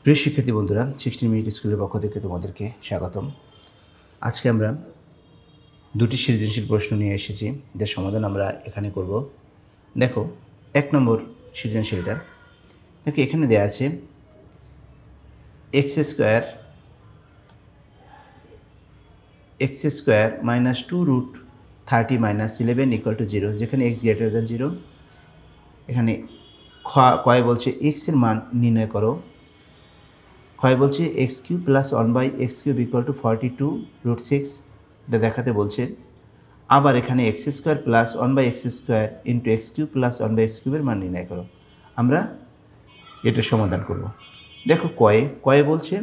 প্রিয় শিক্ষার্থী বন্ধুরা, 16 মিনিট স্কুলের পক্ষ থেকে তোমাদেরকে স্বাগতম। আজকে আমরা দুটি সৃজনশীল প্রশ্ন নিয়ে এসেছি, যার সমাধান আমরা এখানে করব। দেখো 1 নম্বর সৃজনশীলটা। দেখো এখানে দেওয়া আছে x square minus 2√30 minus 11 equal to 0, যেখানে x গ্রেটার দ্যান 0। এখানে কয় বলছে x এর মান নির্ণয় করো। ক্ষয় বলছে x cube plus 1/x cube equal two 42√6, এটা দেখাতে বলছে। আবার এখানে x square plus 1/x square into x cube plus 1/x কিউবের মান নির্ণয় করো। আমরা এটার সমাধান করব। দেখো কয়ে বলছে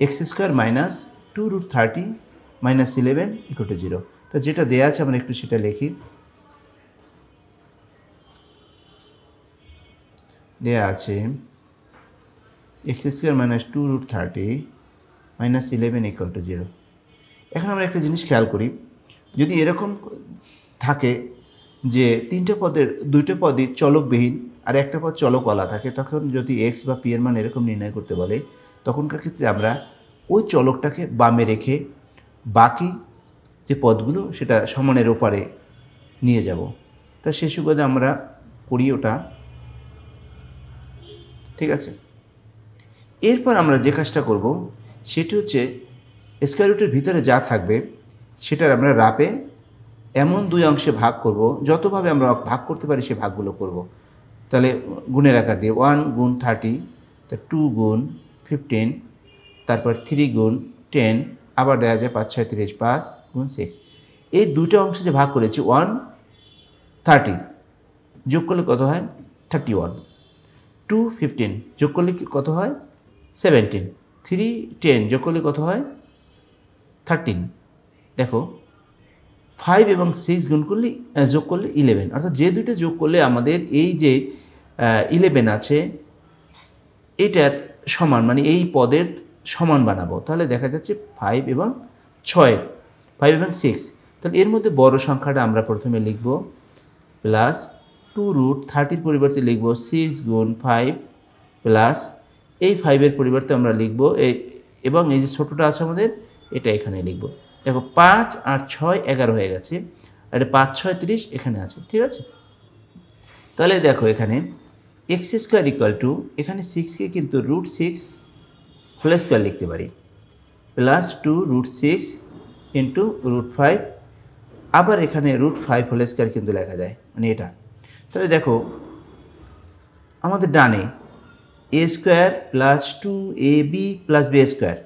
x square minus 2√30 minus 11 equal to 0। তো যেটা দেওয়া আছে আমরা একটু সেটা লিখি। দেওয়া আছে x square minus 2√30 minus 11 equal to 0। এখন আমরা একটা জিনিস খেয়াল করি, যদি এরকম থাকে যে দুইটা পদই চলকবিহীন আর একটা পদ চলকওয়ালা থাকে, তখন যদি এক্স বা পি এর মান এরকম নির্ণয় করতে বলে, তখনকার ক্ষেত্রে আমরা ওই চলকটাকে বামে রেখে বাকি যে পদগুলো সেটা সমানের ওপারে নিয়ে যাব। তা সে সুবাদে আমরা করি ওটা, ঠিক আছে। এরপর আমরা যে কাজটা করব সেটি হচ্ছে স্কয়ার রুটের ভিতরে যা থাকবে সেটার আমরা রাপে এমন দুই অংশে ভাগ করব, যতভাবে আমরা ভাগ করতে পারি সে ভাগগুলো করব। তাহলে গুণের আকার দিয়ে 1 গুণ 30, 2 গুণ 15, তারপর 3 গুণ 10, আবার দেওয়া যায় 5 6 30, 5 গুণ 6। এই দুইটা অংশে যে ভাগ করেছি 130 যোগ করলে কত হয় 31, 2 15 যোগ করলে কত হয় 17, 3 10 যোগ করলে কত হয় 13। দেখো 5 এবং 6 গুণ করলে যোগ করলে 11, অর্থাৎ যে দুইটা যোগ করলে আমাদের এই যে 11 আছে এটার সমান, মানে এই পদের সমান বানাবো। তাহলে দেখা যাচ্ছে 5 এবং 6, 5 এবং 6। তাহলে এর মধ্যে বড় সংখ্যাটা আমরা প্রথমে লিখব প্লাস 2√30 পরিবর্তে লিখব 6 গুণ 5 প্লাস এই 5-এর পরিবর্তে আমরা লিখব এবং এই যে ছোটোটা আছে আমাদের এটা এখানে লিখব। দেখো 5 আর 6 11 হয়ে গেছে, আর 5 6 30 এখানে আছে, ঠিক আছে। তাহলে দেখো এখানে এক্স স্কোয়ার ইকুয়াল টু, এখানে 6কে কিন্তু √6 হোল স্কোয়ার লিখতে পারি, প্লাস 2√6 ইন্টু √5, আবার এখানে √5 হোল স্কোয়ার কিন্তু লেখা যায়, মানে এটা। তাহলে দেখো আমাদের ডানে A square plus 2ab plus B square,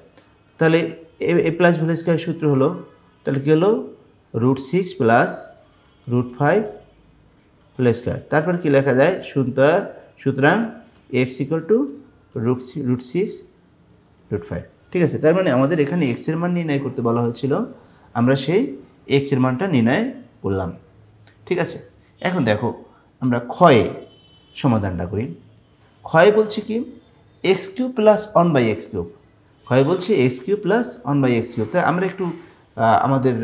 তাহলে এ প্লাস হোল স্কোয়ার সূত্র হলো, তাহলে কী হলো √6 প্লাস √5 হোল স্কোয়ার। তারপর কী লেখা যায় সুতরাং এক্স ইকুয়াল টু √6 √5, ঠিক আছে। তার মানে আমাদের এখানে এক্সের মান নির্ণয় করতে বলা হয়েছিল, আমরা সেই এক্সের মানটা নির্ণয় করলাম, ঠিক আছে। এখন দেখো আমরা ক্ষয়ে সমাধানটা করি। ক্ষয় বলছে কি x cube plus 1/x cube, ক্ষয় বলছে x cube plus 1/x cube. তাই আমরা একটু আমাদের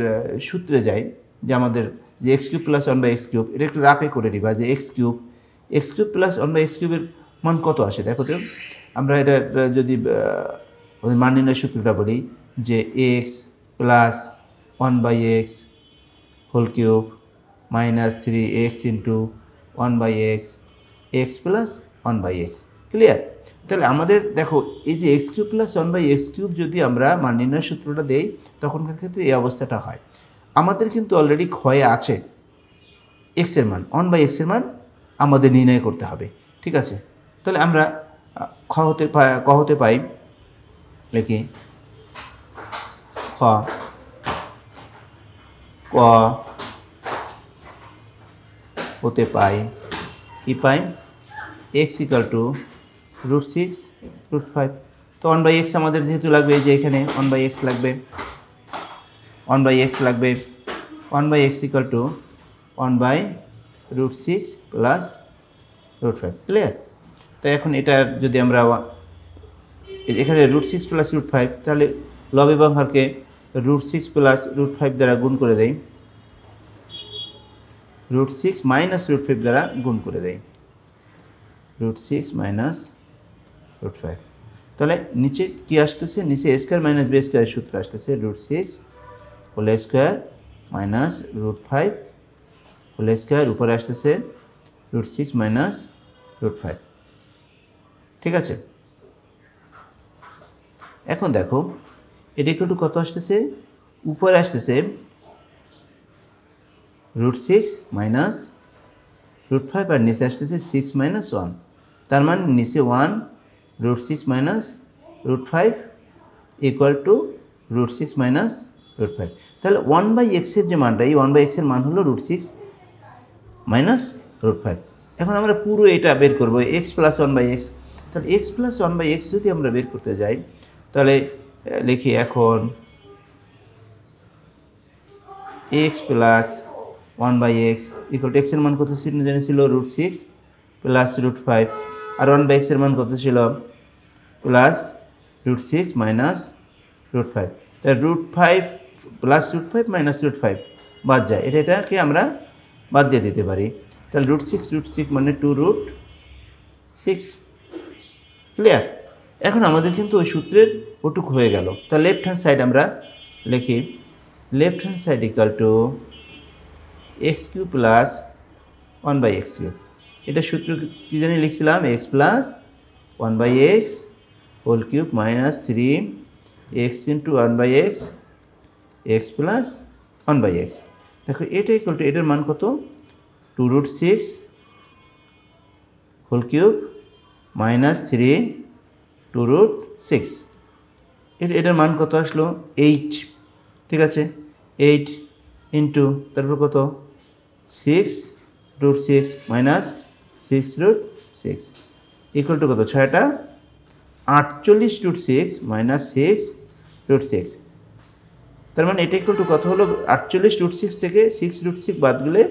সূত্রে যাই, যে আমাদের যে x cube plus 1/x cube এটা একটু রাপে করে নিবা, যে এক্স কিউব প্লাস 1/x কিউবের মান কত আসে দেখো তো। আমরা এটা যদি মান নির্ণয়ের সূত্রটা বলি, যে x plus 1/x whole cube minus 3x into 1/x, x plus 1/x, clear. তাহলে আমাদের দেখো এই যে x cube plus 1/x cube যদি আমরা মান নির্ণয়ের সূত্রটা দেই, তখনকার ক্ষেত্রে এই অবস্থাটা হয়। আমাদের কিন্তু অলরেডি ক্ষয়ে আছে এক্সের মান, 1/x এর মান আমাদের নির্ণয় করতে হবে, ঠিক আছে। তাহলে আমরা ক হতে পাই লিখি ক হতে পাই কি পাই এক্স ইকাল টু √6 √5। তো 1/x আমাদের যেহেতু লাগবে, এই যে এখানে 1/x লাগবে, 1/x equal to 1/√6 plus √5, clear. তো এখন এটা যদি আমরা এখানে √6 প্লাস √5, তাহলে লব এবং হরকে √6 প্লাস √5 দ্বারা গুণ করে দেই, √6 মাইনাস √5 দ্বারা গুণ করে দেই, √6 মাইনাস √5। তাহলে নিচে কি আসতেছে, নিচে a স্কয়ার মাইনাস b স্কয়ারের সূত্র আসতেছে √6 whole square minus √5 whole square, উপরে আসতেছে √6 মাইনাস √5। ঠিক আছে, এখন দেখো এটা ইকুয়াল টু কত আসতেছে, উপরে আসতেছে √6 মাইনাস √5 আর নিচে আসতেছে 6 মাইনাস 1, তার মানে নিচে 1 √6 মাইনাস √5 ইকুয়াল টু √6 মাইনাস √5। তাহলে 1/x এর যে মানটা, এই 1/x এর মান হলো √6 মাইনাস √5। এখন আমরা পুরো এটা বের করবো x প্লাস 1/x। তাহলে x প্লাস 1/x যদি আমরা বের করতে যাই তাহলে লিখি এখন x plus 1/x equal to x এর মান কত ছিল জানিয়েছিল √6 প্লাস √5 আর 1/x এর মান কত ছিল প্লাস √6 মাইনাস √5। তাহলে √5 প্লাস √5 মাইনাস √5 বাদ যায়, এটাকে আমরা বাদ দিয়ে দিতে পারি। তাহলে √6 মানে 2√6। ক্লিয়ার? এখন আমাদের কিন্তু ওই সূত্রের ওটুক হয়ে গেল। তাহলে লেফট হ্যান্ড সাইড আমরা লিখি left hand side equal to x³ plus 1/x³। এটা সূত্র কি জানি লিখছিলাম, x plus 1/x whole cube minus 3x into 1/x x plus 1/x। দেখো এটা ইকুয়াল টু এটার মান কত, 2√6 হোল কিউব মাইনাস 3 2√6। এটার মান কত আসলো 8। ঠিক আছে, 8 ইন্টু তারপর কত 6√6 মাইনাস 6√6 ইকুয়াল টু কত, 6টা 48√6 মাইনাস 6√6। তার মানে এটা ইকুয়াল টু কত হলো, 48√6 থেকে 6√6 বাদ গেলে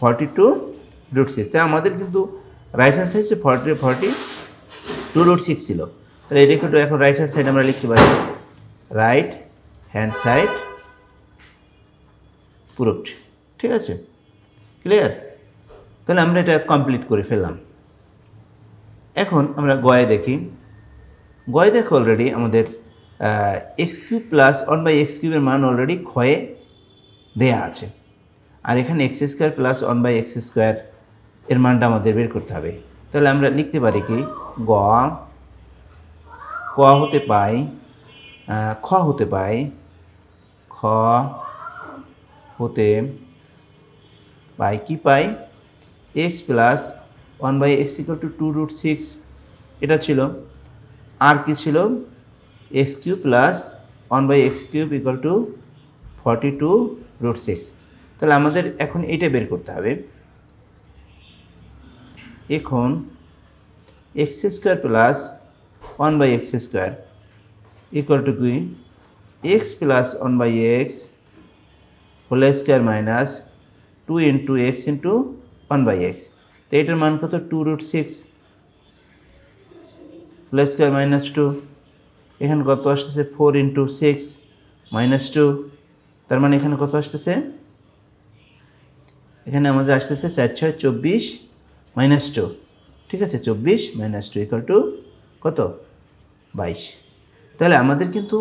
42√6। তাই আমাদের কিন্তু রাইট হ্যান্ড সাইডে 42√6 ছিল। তাহলে এটা ইকুয়াল টু এখন রাইট হ্যান্ড সাইড আমরা লিখতে পারি রাইট হ্যান্ড সাইড প্রুফড। ঠিক আছে, ক্লিয়ার? তাহলে আমরা এটা কমপ্লিট করে ফেললাম। এখন আমরা গয়ে দেখি, গয়ে দেখো অলরেডি আমাদের x³ প্লাস 1/x³ এর মান অলরেডি ক্ষয়ে দেয়া আছে, আর এখানে x² প্লাস 1/x² এর মানটা আমাদের বের করতে হবে। তাহলে আমরা লিখতে পারি কি, ক হতে পাই খ হতে পাই খ হতে পাই কি পাই x plus 1/x equal to 2√6 এটা ছিল, আর কি ছিল x³ plus 1/x³ equal to 42√6। তাহলে আমাদের এখন এইটা বের করতে হবে। এখন x² plus 1/x² equal to কি, x plus 1/x whole square minus 2 into x into 1/x। তো এটার মান কত, 2√6 হোল স্কয়ার মাইনাস 2, এখানে কত আসতেছে 4 ইন্টু 6 মাইনাস 2। তার মানে এখানে কত আসতেছে, এখানে আমাদের আসতেছে 4 6 24 মাইনাস 2। ঠিক আছে, 24 মাইনাস 2 ইকুয়াল টু কত, 22। তাহলে আমাদের কিন্তু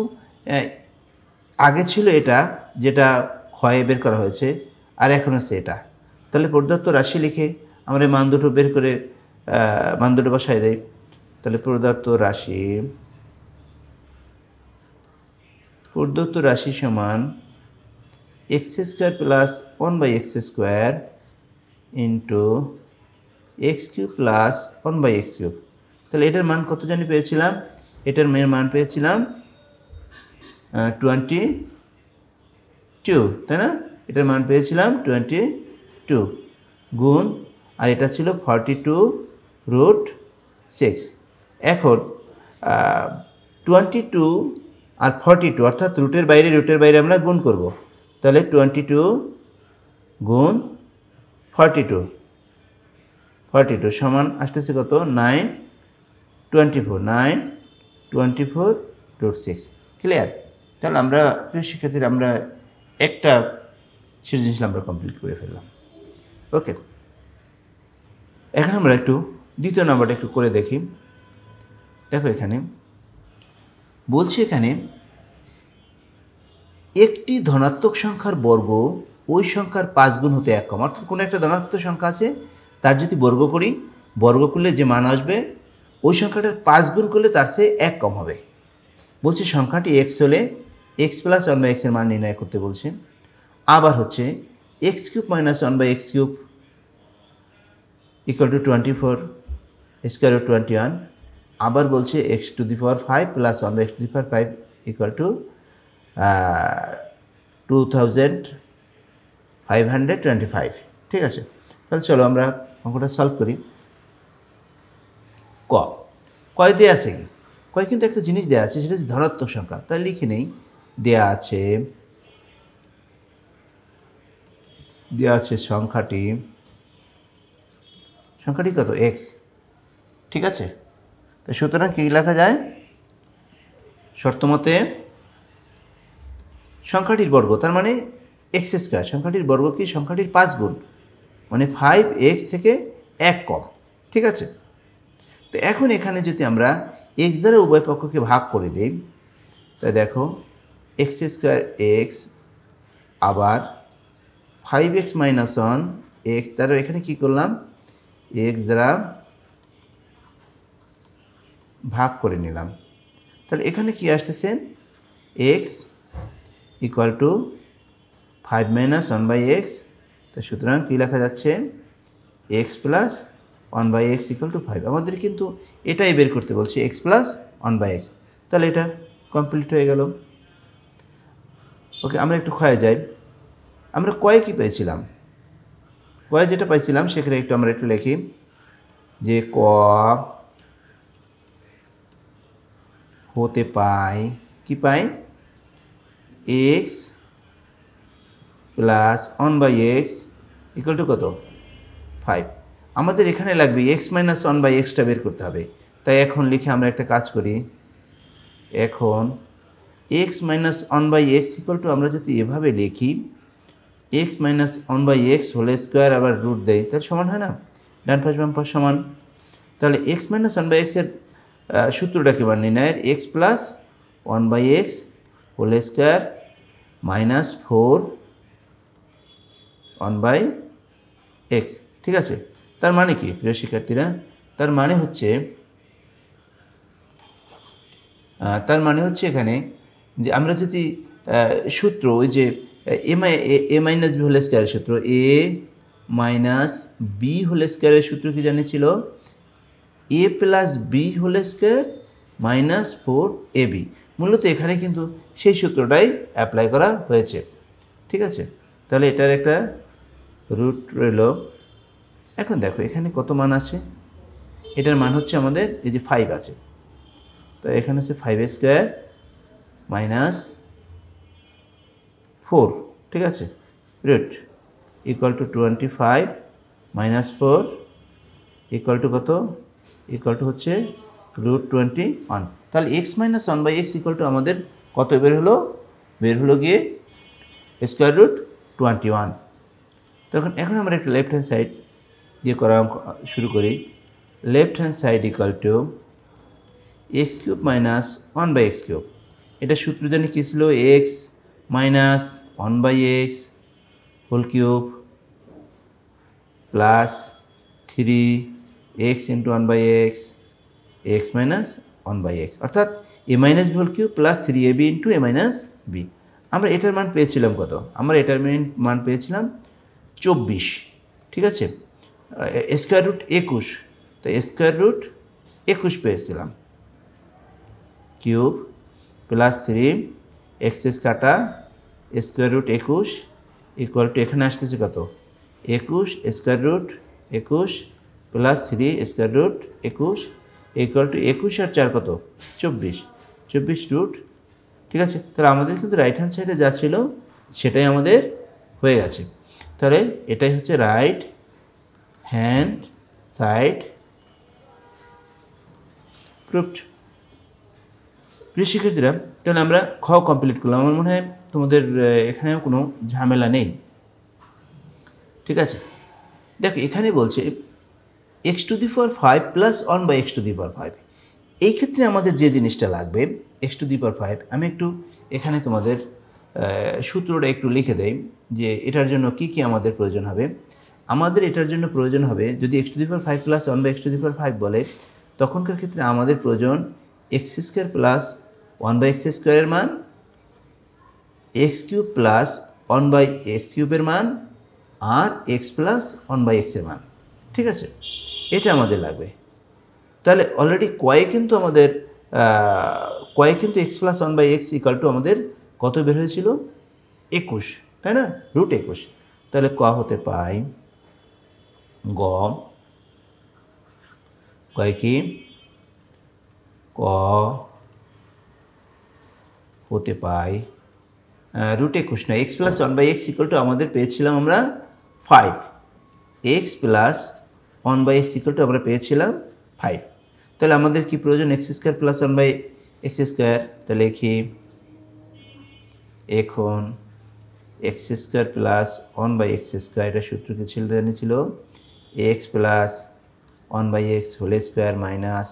আগে ছিল এটা যেটা ক্ষয়ে বের করা হয়েছে, আর এখন হচ্ছে এটা। তাহলে প্রদত্ত রাশি লিখে আমরা মান দুটো বের করে মান দুটো বসাই দেই। তাহলে প্রদত্ত রাশি সমান x² plus 1/x² into x³ plus 1/x³। তাহলে এটার মান কত জানি পেয়েছিলাম, এটার মান পেয়েছিলাম 22, তাই না? এটার মান পেয়েছিলাম 22 গুণ, আর এটা ছিল 42√6। এখন 22 আর 42 অর্থাৎ রুটের বাইরে আমরা গুণ করব। তাহলে 22 গুণ 42 সমান আসতেছে কত, 924/6। ক্লিয়ার? তাহলে আমরা প্রিয় শিক্ষার্থীরা আমরা একটা সৃজনশীল আমরা কমপ্লিট করে ফেললাম। ওকে, এখন আমরা একটু দ্বিতীয় নাম্বারটা একটু করে দেখি। দেখো এখানে বলছে এখানে একটি ধনাত্মক সংখ্যার বর্গ ওই সংখ্যার 5 গুণ হতে 1 কম, অর্থাৎ কোনো একটা ধনাত্মক সংখ্যা আছে, তার যদি বর্গ করি, বর্গ করলে যে মান আসবে ওই সংখ্যাটার 5 গুণ করলে তার চেয়ে 1 কম হবে। বলছে সংখ্যাটি x হলে x প্লাস 1/x এর মান নির্ণয় করতে বলছে। আবার হচ্ছে x cube minus 1/x cube equal to 24 square root 21। আবার বলছে x to the power 5 plus 1/x to the power 5 equal to 2525। ঠিক আছে, তাহলে চলো আমরা অঙ্কটা সলভ করি। কয় দেওয়া আছে, কয় কিন্তু একটা জিনিস দেওয়া আছে, সেটা হচ্ছে ধনাত্মক সংখ্যা। তাই লিখে নেই, দেওয়া আছে সংখ্যাটি কত, x। ঠিক আছে, তো সুতরাং কী লেখা যায়, শর্তমতে সংখ্যাটির বর্গ, তার মানে এক্স স্কোয়ার, সংখ্যাটির বর্গ কি সংখ্যাটির 5 গুণ, মানে 5x থেকে 1 কম। ঠিক আছে, তো এখন এখানে যদি আমরা x দ্বারা উভয় পক্ষকে ভাগ করে দিই, তাই দেখো এক্স স্কোয়ার এক্স, আবার 5x মাইনাস 1 এক্স দ্বারা এখানে কি করলাম, x দ্বারা ভাগ করে নিলাম। তাহলে এখানে কি আসতেছে, x equal to 5 minus 1/x। তো সুতরাং কী লেখা যাচ্ছে, x plus 1/x equal to 5। আমাদের কিন্তু এটাই বের করতে বলছি, x প্লাস 1/x। তাহলে এটা কমপ্লিট হয়ে গেল। ওকে, আমরা একটু ক্ষয়ে যাই। আমরা কয়ে কী পেয়েছিলাম, কয়ে যেটা পাইছিলাম সেখানে আমরা একটু লিখি, যে ক হতে পাই, কি পাই, x plus 1/x equal to কত, 5। আমাদের এখানে লাগবে x মাইনাস 1/xটা বের করতে হবে। তাই এখন লিখে আমরা একটা কাজ করি, এখন x minus 1/x equal to, আমরা যদি এভাবে লিখি x minus 1/x whole square, আবার রুট দেই, তাহলে সমান হয় না, ডান পাশ বাম পাশ সমান। তাহলে x মাইনাস 1/x এর সূত্রটা কি মান নির্ণয়ের, x plus 1/x whole square minus 4 1/x। ঠিক আছে, তার মানে কি প্রিয় শিক্ষার্থীরা, তার মানে হচ্ছে এখানে যে আমরা যদি সূত্র, ওই যে এ মাইনাস বি হোল স্কোয়ারের সূত্র, এ মাইনাস বি হোল স্কোয়ারের সূত্র কি জানিয়েছিল, A plus B whole square minus 4ab। মূলত এখানে কিন্তু সেই সূত্রটাই অ্যাপ্লাই করা হয়েছে। ঠিক আছে, তাহলে এটার একটা রুট রইল। এখন দেখো এখানে কত মান আছে, এটার মান হচ্ছে আমাদের এই যে 5 আছে, তো এখানে হচ্ছে 5 স্কোয়ার মাইনাস 4। ঠিক আছে, root equal to 25 minus 4 equal to কত, ইকুয়াল টু হচ্ছে রুট 21। তাহলে x minus 1/x equal to আমাদের কত বের হলো গিয়ে স্কোয়ার রুট 21। তখন এখন আমরা একটা লেফট হ্যান্ড সাইড দিয়ে করা শুরু করি। Left hand side equal to x cube minus 1/x cube. এটা সূত্র জানি কী ছিল, x minus 1/x whole cube plus 3x into 1/x x minus 1/x, অর্থাৎ a minus b whole cube plus 3ab into a minus b. আমরা এটার মান পেয়েছিলাম কত, আমরা এটার মান পেয়েছিলাম 24। ঠিক আছে, স্কোয়ার রুট 21, তো স্কোয়ার রুট 21 পেয়েছিলাম, কিউব প্লাস 3 এক্স কাটা স্কোয়ার রুট 21 ইকুয়াল টু, এখানে আসতেছে কত, 21 square root 21 plus 3 square root 21 equal to 21 আর 4 কত, 24 রুট। ঠিক আছে, তাহলে আমাদের কিন্তু রাইট হ্যান্ড সাইডে যা ছিল সেটাই আমাদের হয়ে গেছে। তাহলে এটাই হচ্ছে রাইট হ্যান্ড সাইড প্রুফড। প্রিয় শিক্ষার্থীরা, তাহলে আমরা খ কমপ্লিট করলাম। আমার মনে হয় তোমাদের এখানেও কোনো ঝামেলা নেই। ঠিক আছে, দেখো এখানে বলছে x to the power 5 plus 1/x to the power 5। এই ক্ষেত্রে আমাদের যে জিনিসটা লাগবে এক্স টু দি পাওয়ার 5। আমি একটু এখানে তোমাদের সূত্রটা একটু লিখে দেই যে এটার জন্য কি কি আমাদের প্রয়োজন হবে। আমাদের এটার জন্য প্রয়োজন হবে, যদি x to the power 5 plus 1 by x to the power 5 বলে, তখনকার ক্ষেত্রে আমাদের প্রয়োজন x square plus 1 by x স্কোয়ারের মান, x cube plus 1 by x কিউবের মান, আর এক্স প্লাস 1 বাই এক্সের মান। ঠিক আছে, এটা আমাদের লাগবে। তাহলে অলরেডি কয়ে কিন্তু আমাদের x plus 1 by x equal to আমাদের কত বের হয়েছিল? 21, তাই না? রুট 21। তাহলে ক হতে পাই কয় কি ক হতে পাই রুট 21 না, x plus 1 by x equal to আমাদের পেয়েছিলাম আমরা 5, x plus 1 by x equal to আমরা পেয়েছিলাম 5। তাহলে আমাদের কি প্রয়োজন? X square plus 1 by x square. তাহলে লিখি এখন x square plus 1 by x square, এটা সূত্র কি ছিল? জানিয়েছিল x plus 1 by x whole square minus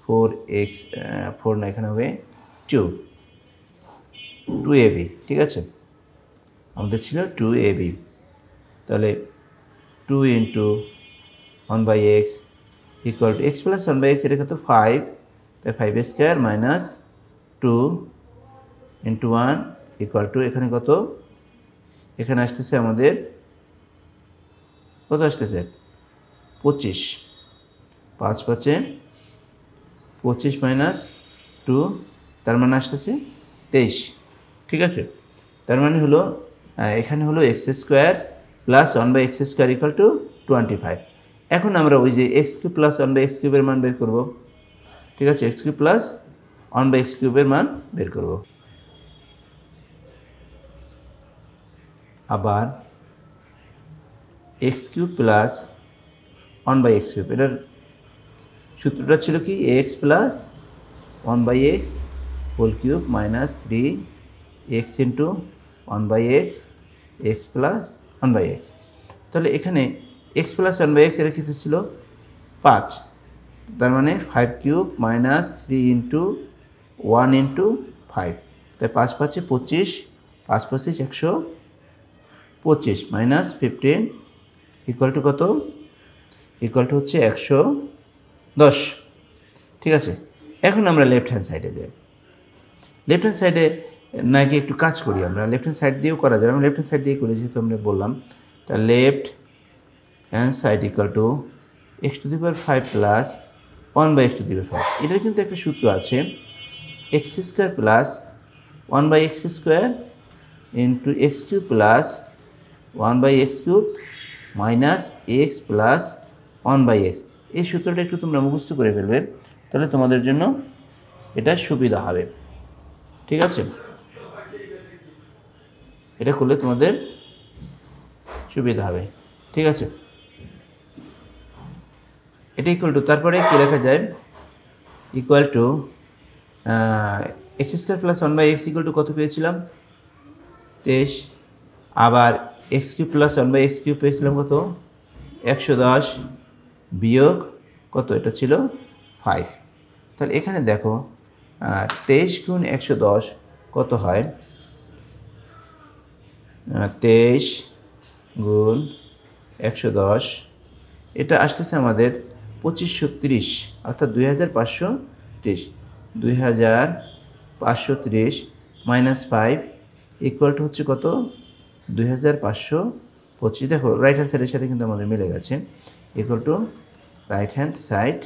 4x, 4 না, এখানে হবে 2ab। ঠিক আছে, আমাদের ছিল 2ab। তাহলে 2 into 1 by x equal to x plus 1 by x, এটা কত? 5, তাই 5 square minus 2 into 1 equal to এখানে কত? এখানে আসতেছে আমাদের কত আসতেছে? 25। 5 5 25 মাইনাস 2, তার মানে আসতেছে 23। ঠিক আছে, তার মানে হলো এখানে হলো x square plus 1 by x square equal to 25। এখন আমরা ওই যে x cube plus 1 by x কিউবের মান বের করব। ঠিক আছে, x cube plus 1 by x কিউবের মান বের করব। আবার x cube plus 1 by x cube, এটার সূত্রটা ছিল কি? X plus 1 by x whole cube minus 3x into 1 by x, x plus 1 by x. তাহলে এখানে এক্স প্লাস 1 বাই এক্স, এটা কিন্তু ছিল 5, তার মানে 5 কিউব মাইনাস 3 ইন্টু 1 ইন্টু 5, তাই 5 5 25, 5 25 125 মাইনাস 15 ইকুয়াল টু কত? ইকুয়াল টু হচ্ছে 110। ঠিক আছে, এখন আমরা লেফট হ্যান্ড সাইডে যাই। লেফট হ্যান্ড সাইডে নাকি একটু কাজ করি আমরা, লেফট হ্যান্ড সাইড দিয়েও করা যাবে। আমি লেফট হ্যান্ড সাইড দিয়ে করি, যেহেতু আমরা বললাম। তা left hand side equal to x to the power 5 plus 1 by x to the power 5। এটার কিন্তু একটা সূত্র আছে, x square plus 1 by x square into x cube plus 1 by x cube minus x plus 1 by x. এই সূত্রটা একটু তোমরা মুখস্থ করে ফেলবে, তাহলে তোমাদের জন্য এটা সুবিধা হবে। ঠিক আছে, এটা করলে তোমাদের সুবিধা হবে। ঠিক আছে, এটা ইকুয়াল টু, তারপরে কি লেখা যায়? Equal to x square plus 1 by x equal to কত পেয়েছিলাম? 23। আবার x cube plus 1 by x cube পেয়েছিলাম কত? 110 বিয়োগ কত? এটা ছিল 5। তাহলে এখানে দেখো 23 গুণ 110 কত হয়? 23 গুণ 110, এটা আসতেছে আমাদের 2530, অর্থাৎ 2530। 2530 মাইনাস 5 ইকুয়াল টু হচ্ছে কত? 2525। দেখো রাইট হ্যান্ড সাইডের সাথে কিন্তু আমাদের মিলে গেছে। Equal to right hand side